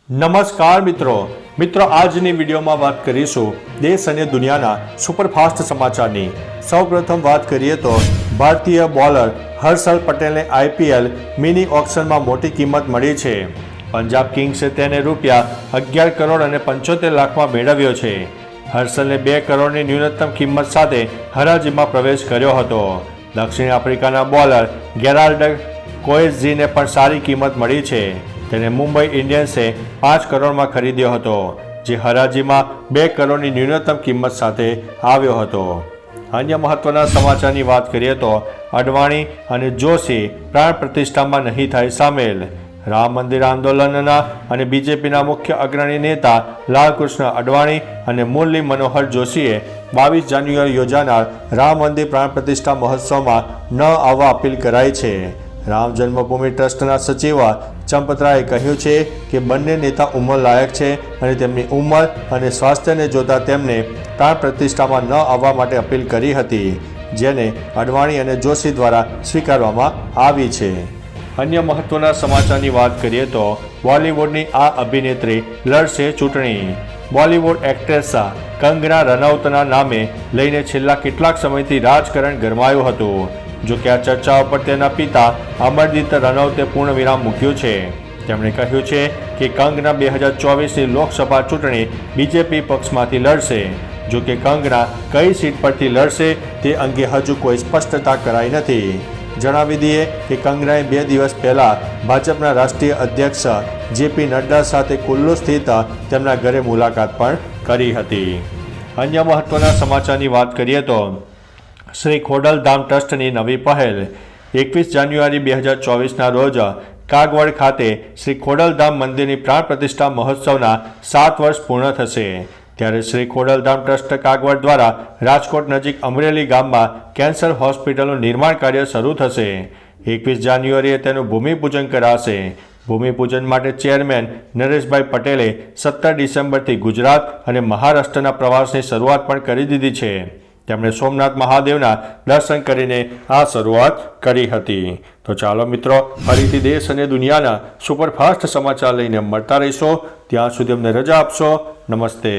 નમસ્કાર મિત્રો આજની વિડીયોમાં વાત કરીશું દેશ અને દુનિયાના સુપરફાસ્ટ સમાચારની। સૌપ્રથમ વાત કરીએ તો ભારતીય બોલર હર્ષલ પટેલને IPL મિની ઓક્શનમાં મોટી કિંમત મળી છે। પંજાબ કિંગ્સે તેને ₹11 કરોડ અને 75 લાખમાં મેળવ્યો છે। હર્ષલને 2 કરોડની ન્યૂનતમ કિંમત સાથે હરાજીમાં પ્રવેશ કર્યો હતો। દક્ષિણ આફ્રિકાના બોલર ગેરાલ્ડ કોએઝજીને પણ સારી કિંમત મળી છે। તેને મુંબઈ ઇન્ડિયન્સે 5 કરોડમાં ખરીદ્યો હતો, જે હરાજીમાં 2 કરોડની ન્યૂનતમ કિંમત સાથે આવ્યો હતો। અન્ય મહત્વના સમાચારની વાત કરીએ તો અડવાણી અને જોશી પ્રાણ પ્રતિષ્ઠામાં નહીં થાય સામેલ। રામ મંદિર આંદોલનના અને બીજેપીના મુખ્ય અગ્રણી નેતા લાલકૃષ્ણ અડવાણી અને મુરલી મનોહર જોશીએ 22 જાન્યુઆરી યોજાનાર રામ મંદિર પ્રાણ પ્રતિષ્ઠા મહોત્સવમાં ન આવવા અપીલ કરાઈ છે। રામ જન્મભૂમિ ટ્રસ્ટના સચિવ ચંપતરાએ કહ્યું છે કે બંને નેતા ઉંમરલાયક છે અને તેમની ઉંમર અને સ્વાસ્થ્યને જોતા તેમને પ્રાણ પ્રતિષ્ઠામાં ન આવવા માટે અપીલ કરી હતી, જેને અડવાણી અને જોશી દ્વારા સ્વીકારવામાં આવી છે। અન્ય મહત્વના સમાચારની વાત કરીએ તો બોલિવૂડની આ અભિનેત્રી લડશે ચૂંટણી। બોલિવૂડ એક્ટ્રેસ કંગના રનૌતના નામે લઈને છેલ્લા કેટલાક સમયથી રાજકારણ ગરમાયું હતું। જો કે આ ચર્ચાઓ પર તેના પિતા અમરજીત રનૌતે પૂર્ણ વિરામ મૂક્યું છે। તેમણે કહ્યું છે કે કંગના 2024ની લોકસભા ચૂંટણી બીજેપી પક્ષમાંથી લડશે। જો કે કંગના કઈ સીટ પરથી લડશે તે અંગે હજુ કોઈ સ્પષ્ટતા કરાઈ નથી। જણાવી દઈએ કે કંગનાએ 2 દિવસ પહેલા ભાજપના રાષ્ટ્રીય અધ્યક્ષ JP નડ્ડા સાથે કુલ્લુ સ્થિત તેમના ઘરે મુલાકાત પણ કરી હતી। અન્ય મહત્વના સમાચારની વાત કરીએ તો શ્રી ખોડલધામ ટ્રસ્ટની નવી પહેલ। 21 જાન્યુઆરી 2024ના રોજ કાગવડ ખાતે શ્રી ખોડલધામ મંદિરની પ્રાણ પ્રતિષ્ઠા મહોત્સવના 7 વર્ષ પૂર્ણ થશે, ત્યારે શ્રી ખોડલધામ ટ્રસ્ટ કાગવડ દ્વારા રાજકોટ નજીક અમરેલી ગામમાં કેન્સર હોસ્પિટલનું નિર્માણ કાર્ય શરૂ થશે। 21 જાન્યુઆરીએ તેનું ભૂમિપૂજન કરાશે। ભૂમિપૂજન માટે ચેરમેન નરેશભાઈ પટેલે 17 ડિસેમ્બરથી ગુજરાત અને મહારાષ્ટ્રના પ્રવાસની શરૂઆત પણ કરી દીધી છે। તેમણે સોમનાથ મહાદેવના દર્શન કરીને આ શરૂઆત કરી હતી। તો ચાલો મિત્રો, ફરીથી દેશ અને દુનિયાના સુપરફાસ્ટ સમાચાર લઈને મળતા રહીશો। ત્યાં સુધી અમને રજા આપશો। નમસ્તે।